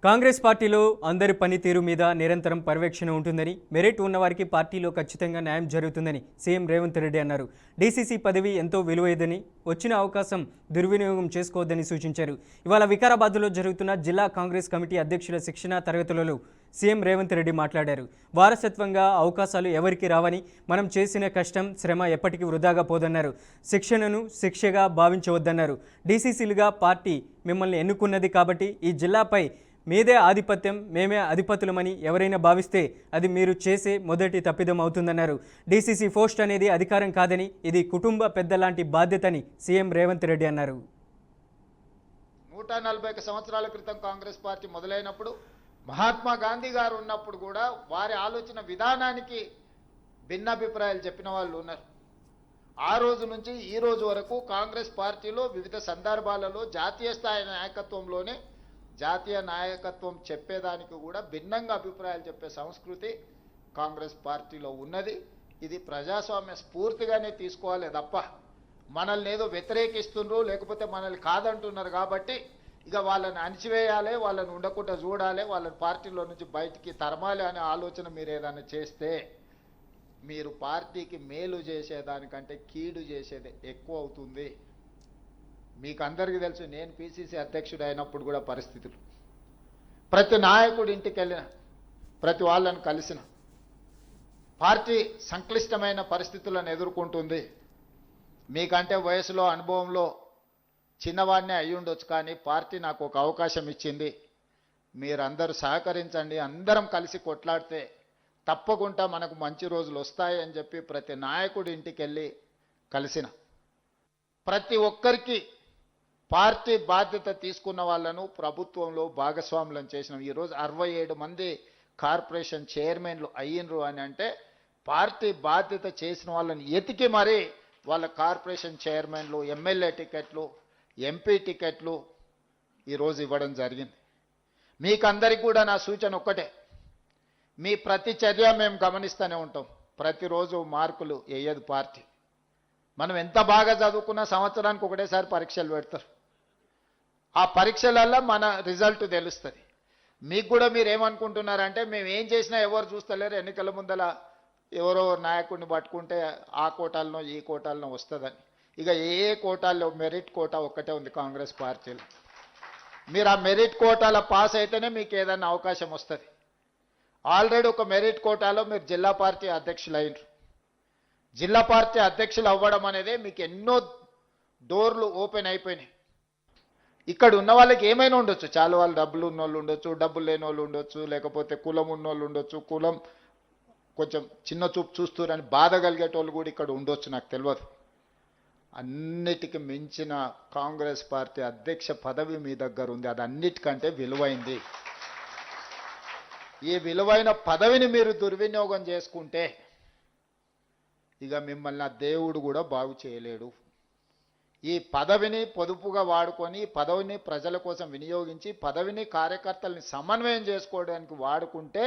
కాంగ్రెస్ పార్టీలో అందరి పనితీరు మీద నిరంతరం పర్యవేక్షణ ఉంటుందని, మెరిట్ ఉన్నవారికి పార్టీలో ఖచ్చితంగా న్యాయం జరుగుతుందని సీఎం రేవంత్ రెడ్డి అన్నారు. డీసీసీ పదవి ఎంతో విలువైనదని, వచ్చిన అవకాశం దుర్వినియోగం చేసుకోవద్దని సూచించారు. ఇవాళ వికారాబాద్లో జరుగుతున్న జిల్లా కాంగ్రెస్ కమిటీ అధ్యక్షుల శిక్షణా తరగతులలో సీఎం రేవంత్ రెడ్డి మాట్లాడారు. వారసత్వంగా అవకాశాలు ఎవరికి రావని, మనం చేసిన కష్టం శ్రమ ఎప్పటికీ వృధాగా పోదన్నారు. శిక్షణను శిక్షగా భావించవద్దన్నారు. డీసీసీలుగా పార్టీ మిమ్మల్ని ఎన్నుకున్నది కాబట్టి ఈ జిల్లాపై మీదే ఆధిపత్యం, మేమే అధిపతులమని ఎవరైనా భావిస్తే అది మీరు చేసే మొదటి తప్పిదం అవుతుందన్నారు. డీసీసీ పోస్ట్ అనేది అధికారం కాదని, ఇది కుటుంబ పెద్దలాంటి బాధ్యతని సీఎం రేవంత్ రెడ్డి అన్నారు. 140 సంవత్సరాల క్రితం కాంగ్రెస్ పార్టీ మొదలైనప్పుడు మహాత్మా గాంధీ గారు ఉన్నప్పుడు కూడా వారి ఆలోచన విధానానికి భిన్నాభిప్రాయాలు చెప్పిన వాళ్ళు ఉన్నారు. ఆ రోజు నుంచి ఈ రోజు వరకు కాంగ్రెస్ పార్టీలో వివిధ సందర్భాలలో జాతీయ స్థాయి నాయకత్వంలోనే జాతీయ నాయకత్వం చెప్పేదానికి కూడా భిన్నంగా అభిప్రాయాలు చెప్పే సంస్కృతి కాంగ్రెస్ పార్టీలో ఉన్నది. ఇది ప్రజాస్వామ్య స్ఫూర్తిగానే తీసుకోవాలి తప్ప మనల్ని ఏదో వ్యతిరేకిస్తుండ్రు లేకపోతే మనల్ని కాదంటున్నారు కాబట్టి ఇక వాళ్ళని అణిచివేయాలి, వాళ్ళని ఉండకుండా చూడాలి, వాళ్ళని పార్టీలో నుంచి బయటికి తరమాలి అనే ఆలోచన మీరు ఏదైనా చేస్తే మీరు పార్టీకి మేలు చేసేదానికంటే కీడు చేసేది ఎక్కువ అవుతుంది. మీకు అందరికీ తెలుసు, నేను పిసిసి అధ్యక్షుడు అయినప్పుడు కూడా పరిస్థితులు ప్రతి నాయకుడి ఇంటికి వెళ్ళిన, ప్రతి వాళ్ళని కలిసిన, పార్టీ సంక్లిష్టమైన పరిస్థితులను ఎదుర్కొంటుంది. మీకంటే వయసులో అనుభవంలో చిన్నవాడినే అయి ఉండొచ్చు, కానీ పార్టీ నాకు ఒక అవకాశం ఇచ్చింది. మీరందరూ సహకరించండి, అందరం కలిసి కొట్లాడితే తప్పకుండా మనకు మంచి రోజులు వస్తాయి అని చెప్పి ప్రతి నాయకుడి ఇంటికి వెళ్ళి కలిసిన, ప్రతి ఒక్కరికి పార్టీ బాధ్యత తీసుకున్న వాళ్ళను ప్రభుత్వంలో భాగస్వాములను చేసినాం. ఈరోజు 67 మంది కార్పొరేషన్ చైర్మన్లు అయ్యిండ్రు అని అంటే పార్టీ బాధ్యత చేసిన వాళ్ళని ఎతికి మరీ వాళ్ళ కార్పొరేషన్ చైర్మన్లు, ఎమ్మెల్యే టికెట్లు, ఎంపీ టికెట్లు ఈరోజు ఇవ్వడం జరిగింది. మీకందరికీ కూడా నా సూచన ఒక్కటే, మీ ప్రతి చర్య మేము గమనిస్తూనే ఉంటాం. ప్రతిరోజు మార్కులు వేయదు పార్టీ. మనం ఎంత బాగా చదువుకున్నా సంవత్సరానికి ఒకటేసారి పరీక్షలు పెడతారు. ఆ పరీక్షలలో మన రిజల్ట్ తెలుస్తుంది. మీకు కూడా మీరు ఏమనుకుంటున్నారంటే మేము ఏం చేసినా ఎవరు చూస్తలేరు, ఎన్నికల ముందల ఎవరో నాయకుడిని పట్టుకుంటే ఆ కోటాలనో ఈ కోటాలనో వస్తుందని. ఇక ఏ కోటాల్లో మెరిట్ కోటా ఒక్కటే ఉంది కాంగ్రెస్ పార్టీలో. మీరు ఆ మెరిట్ కోటాల పాస్ అయితేనే మీకు ఏదైనా అవకాశం వస్తుంది. ఆల్రెడీ ఒక మెరిట్ కోటాలో మీరు జిల్లా పార్టీ అధ్యక్షులు అయినరు. జిల్లా పార్టీ అధ్యక్షులు అవ్వడం అనేది మీకు ఎన్నో డోర్లు ఓపెన్ అయిపోయినాయి. ఇక్కడ ఉన్న వాళ్ళకి ఏమైనా ఉండొచ్చు, చాలా వాళ్ళు డబ్బులు ఉన్న వాళ్ళు ఉండొచ్చు, డబ్బులు లేని వాళ్ళు ఉండొచ్చు, లేకపోతే కులం ఉన్న వాళ్ళు ఉండొచ్చు, కులం కొంచెం చిన్న చూపు చూస్తురని బాధ కలిగేటోళ్ళు కూడా ఇక్కడ ఉండొచ్చు, నాకు తెలియదు. అన్నిటికీ మించిన కాంగ్రెస్ పార్టీ అధ్యక్ష పదవి మీ దగ్గర ఉంది, అది అన్నిటికంటే విలువైంది. ఈ విలువైన పదవిని మీరు దుర్వినియోగం చేసుకుంటే ఇక మిమ్మల్ని ఆ దేవుడు కూడా బాగు చేయలేడు. ఈ పదవిని పొదుపుగా వాడుకొని, పదవిని ప్రజల కోసం వినియోగించి, పదవిని కార్యకర్తల్ని సమన్వయం చేసుకోవడానికి వాడుకుంటే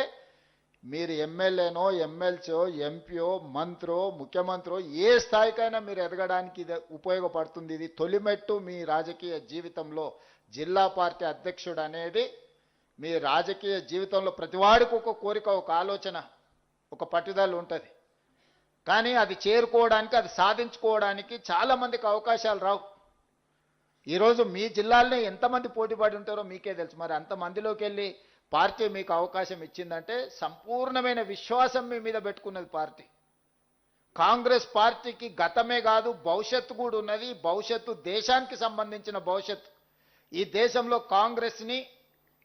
మీరు ఎమ్మెల్యేనో, ఎమ్మెల్సీయో, ఎంపీయో, మంత్రో, ముఖ్యమంత్రో ఏ స్థాయికైనా మీరు ఎదగడానికి ఇది ఉపయోగపడుతుంది. ఇది తొలిమెట్టు మీ రాజకీయ జీవితంలో. జిల్లా పార్టీ అధ్యక్షుడు అనేది మీ రాజకీయ జీవితంలో ప్రతివాడికి ఒక కోరిక, ఒక ఆలోచన, ఒక పట్టుదల ఉంటుంది. కానీ అది చేరుకోవడానికి, అది సాధించుకోవడానికి చాలామందికి అవకాశాలు రావు. ఈరోజు మీ జిల్లాలోనే ఎంతమంది పోటీపడి ఉంటారో మీకే తెలుసు. మరి అంతమందిలోకి వెళ్ళి పార్టీ మీకు అవకాశం ఇచ్చిందంటే సంపూర్ణమైన విశ్వాసం మీ మీద పెట్టుకున్నది పార్టీ. కాంగ్రెస్ పార్టీకి గతమే కాదు భవిష్యత్తు కూడా ఉన్నది. భవిష్యత్తు దేశానికి సంబంధించిన భవిష్యత్తు. ఈ దేశంలో కాంగ్రెస్ని,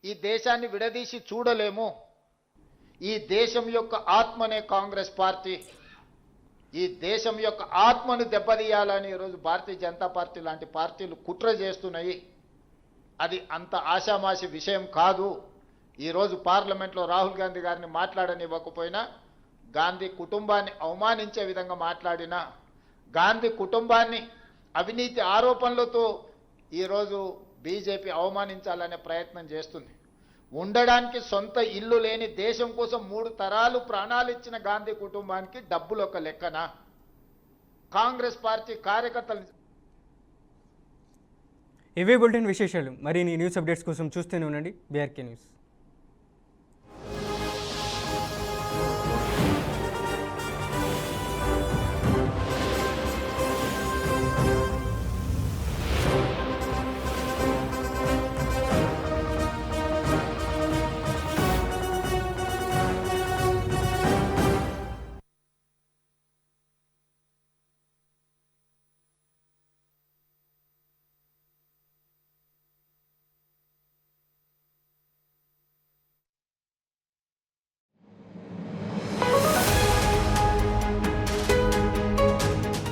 ఈ దేశాన్ని విడదీసి చూడలేము. ఈ దేశం యొక్క ఆత్మనే కాంగ్రెస్ పార్టీ. ఈ దేశం యొక్క ఆత్మను దెబ్బతీయాలని ఈరోజు భారతీయ జనతా పార్టీ లాంటి పార్టీలు కుట్ర చేస్తున్నాయి. అది అంత ఆషామాషి విషయం కాదు. ఈరోజు పార్లమెంట్లో రాహుల్ గాంధీ గారిని మాట్లాడనివ్వకపోయినా, గాంధీ కుటుంబాన్ని అవమానించే విధంగా మాట్లాడినా, గాంధీ కుటుంబాన్ని అవినీతి ఆరోపణలతో ఈరోజు బీజేపీ అవమానించాలనే ప్రయత్నం చేస్తుంది. ఉండడానికి సొంత ఇల్లు లేని, దేశం కోసం 3 తరాలు ప్రాణాలు ఇచ్చిన గాంధీ కుటుంబానికి డబ్బులు ఒక లెక్కన? కాంగ్రెస్ పార్టీ కార్యకర్తలు ఇవే బులెటిన్ విశేషాలు. మరిన్ని న్యూస్ అప్డేట్స్ కోసం చూస్తూనే ఉండండి బీఆర్కే న్యూస్.